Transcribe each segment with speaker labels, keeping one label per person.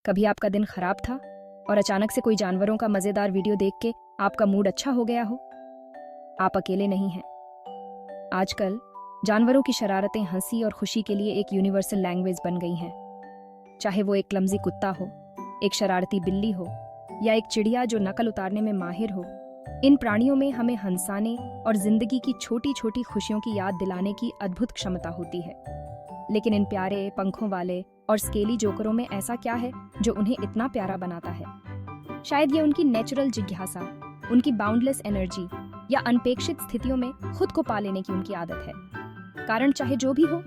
Speaker 1: कभी आपका दिन खराब था और अचानक से कोई जानवरों का मजेदार वीडियो देख के आपका मूड अच्छा हो गया हो? आप अकेले नहीं हैं। आजकल जानवरों की शरारतें हंसी और खुशी के लिए एक यूनिवर्सल लैंग्वेज बन गई हैं। चाहे वो एक क्लमजी कुत्ता हो, एक शरारती बिल्ली हो या एक चिड़िया जो नकल उतारने में माहिर हो, इन प्राणियों में हमें हंसाने और जिंदगी की छोटी छोटी खुशियों की याद दिलाने की अद्भुत क्षमता होती है। लेकिन इन प्यारे पंखों वाले और स्केली जोकरों में ऐसा क्या है जो उन्हें इतना प्यारा बनाता है? शायद ये उनकी नेचुरल जिज्ञासा, उनकी बाउंडलेस एनर्जी या अनपेक्षित स्थितियों में खुद को पा लेने की उनकी आदत है। कारण चाहे जो भी हो,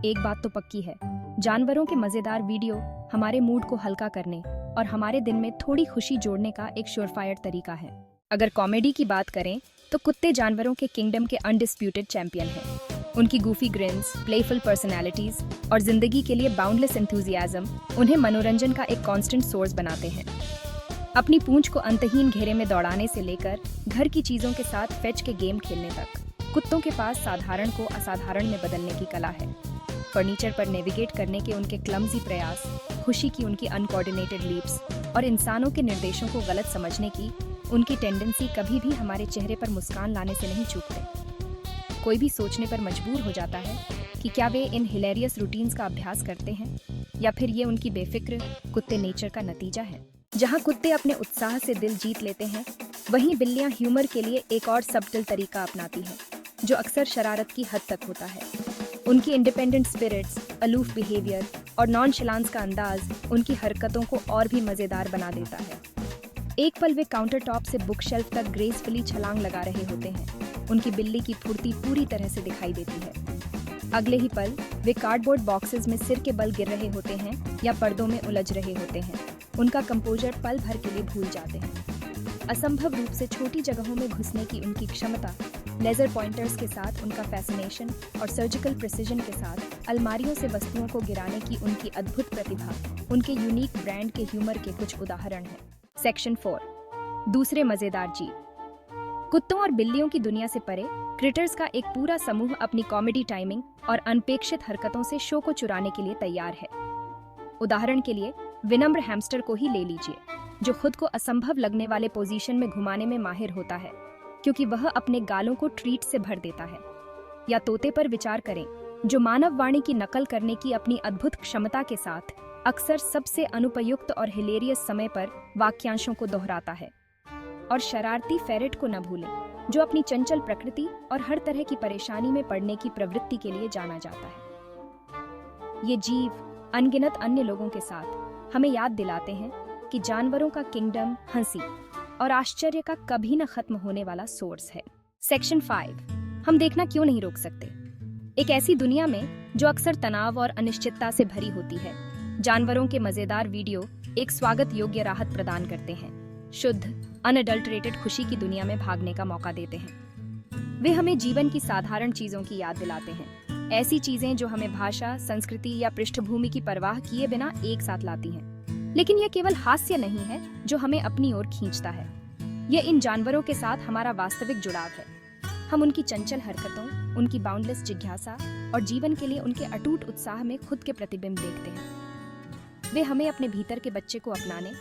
Speaker 1: एक बात तो पक्की है, जानवरों के मजेदार वीडियो हमारे मूड को हल्का करने और हमारे दिन में थोड़ी खुशी जोड़ने का एक श्योरफायर तरीका है। अगर कॉमेडी की बात करें तो कुत्ते जानवरों के किंगडम के अनडिस्प्यूटेड चैंपियन हैं। उनकी गूफी ग्रिन्स, प्लेफुल पर्सनैलिटीज और जिंदगी के लिए बाउंडलेस एंथुजियाज्म उन्हें मनोरंजन का एक कांस्टेंट सोर्स बनाते हैं। अपनी पूंछ को अंतहीन घेरे में दौड़ाने से लेकर घर की चीजों के साथ फेच के गेम खेलने तक, कुत्तों के पास साधारण को असाधारण में बदलने की कला है। फर्नीचर पर नेविगेट करने के उनके क्लमजी प्रयास, खुशी की उनकी अनकोऑर्डिनेटेड लीप्स और इंसानों के निर्देशों को गलत समझने की उनकी टेंडेंसी कभी भी हमारे चेहरे पर मुस्कान लाने से नहीं चूकते। कोई भी सोचने पर मजबूर हो जाता है कि क्या वे इन हिलेरियस रूटीन्स का अभ्यास करते हैं या फिर ये उनकी बेफिक्र कुत्ते नेचर का नतीजा है। जहाँ कुत्ते अपने उत्साह से दिल जीत लेते हैं, वहीं बिल्लियाँ ह्यूमर के लिए एक और सबटल तरीका अपनाती हैं, जो अक्सर शरारत की हद तक होता है। उनकी इंडिपेंडेंट स्पिरिट्स, अलूफ बिहेवियर और नॉनशलांस का अंदाज उनकी हरकतों को और भी मजेदार बना देता है। एक पल वे काउंटर टॉप से बुक शेल्फ तक ग्रेसफुली छलांग लगा रहे होते हैं, उनकी बिल्ली की फुर्ती पूरी तरह से दिखाई देती है। अगले ही पल वे कार्डबोर्ड बॉक्सेस में सिर के बल गिर रहे होते हैं या पर्दों में उलझ रहे होते हैं। उनका कंपोजर पल भर के लिए भूल जाते हैं। असंभव रूप से छोटी जगहों में घुसने की उनकी क्षमता, लेजर पॉइंटर्स के साथ उनका फैसिनेशन और सर्जिकल प्रिसिजन के साथ अलमारियों से वस्तुओं को गिराने की उनकी अद्भुत प्रतिभा उनके यूनिक ब्रांड के ह्यूमर के कुछ उदाहरण हैं। सेक्शन 4, दूसरे मजेदार जीव। कुत्तों और बिल्लियों की दुनिया से परे क्रिटर्स का एक पूरा समूह अपनी कॉमेडी टाइमिंग और अनपेक्षित हरकतों से शो को चुराने के लिए तैयार है। उदाहरण के लिए विनम्र हैमस्टर को ही ले लीजिए, जो खुद को असंभव लगने वाले पोजीशन में घुमाने में माहिर होता है क्योंकि वह अपने गालों को ट्रीट से भर देता है। या तोते पर विचार करें, जो मानव वाणी की नकल करने की अपनी अद्भुत क्षमता के साथ अक्सर सबसे अनुपयुक्त और हिलेरियस समय पर वाक्यांशों को दोहराता है। और शरारती फेरेट को न भूलें, जो अपनी चंचल प्रकृति और हर तरह की परेशानी में पड़ने की प्रवृत्ति के लिए जाना जाता है। ये जीव अनगिनत अन्य लोगों के साथ हमें याद दिलाते हैं कि जानवरों का किंगडम हंसी और आश्चर्य का कभी न खत्म होने वाला सोर्स है। सेक्शन 5, हम देखना क्यों नहीं रोक सकते। एक ऐसी दुनिया में जो अक्सर तनाव और अनिश्चितता से भरी होती है, जानवरों के मजेदार वीडियो एक स्वागत योग्य राहत प्रदान करते हैं। शुद्ध अनअडल्टरेटेड खुशी की दुनिया में भागने का मौका देते हैं। वे हमें जीवन की साधारण चीजों की याद दिलाते हैं, ऐसी चीजें जो हमें भाषा, संस्कृति या पृष्ठभूमि की परवाह किए बिना एक साथ लाती हैं। लेकिन यह केवल हास्य नहीं है जो हमें अपनी ओर खींचता है, यह इन जानवरों के साथ हमारा वास्तविक जुड़ाव है। हम उनकी चंचल हरकतों, उनकी बाउंडलेस जिज्ञासा और जीवन के लिए उनके अटूट उत्साह में खुद के प्रतिबिंब देखते हैं। वे हमें अपने भीतर के बच्चे को अपनाने,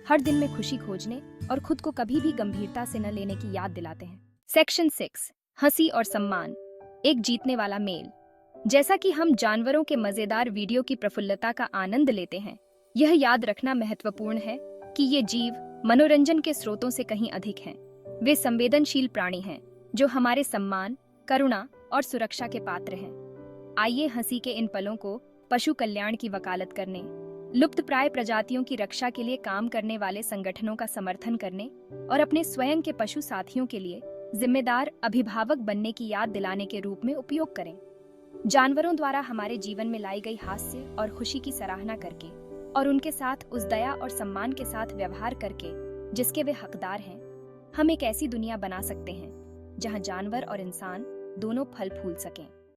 Speaker 1: हर दिन में खुशी खोजने और खुद को कभी भी गंभीरता से न लेने की याद दिलाते हैं। सेक्शन 6, हंसी और सम्मान, एक जीतने वाला मेल। जैसा कि हम जानवरों के मजेदार वीडियो की प्रफुल्लता का आनंद लेते हैं, यह याद रखना महत्वपूर्ण है कि ये जीव मनोरंजन के स्रोतों से कहीं अधिक हैं। वे संवेदनशील प्राणी हैं जो हमारे सम्मान, करुणा और सुरक्षा के पात्र हैं। आइए हंसी के इन पलों को पशु कल्याण की वकालत करने, लुप्तप्राय प्रजातियों की रक्षा के लिए काम करने वाले संगठनों का समर्थन करने और अपने स्वयं के पशु साथियों के लिए जिम्मेदार अभिभावक बनने की याद दिलाने के रूप में उपयोग करें। जानवरों द्वारा हमारे जीवन में लाई गई हास्य और खुशी की सराहना करके और उनके साथ उस दया और सम्मान के साथ व्यवहार करके जिसके वे हकदार हैं, हम एक ऐसी दुनिया बना सकते हैं जहां जानवर और इंसान दोनों फल फूल सकें।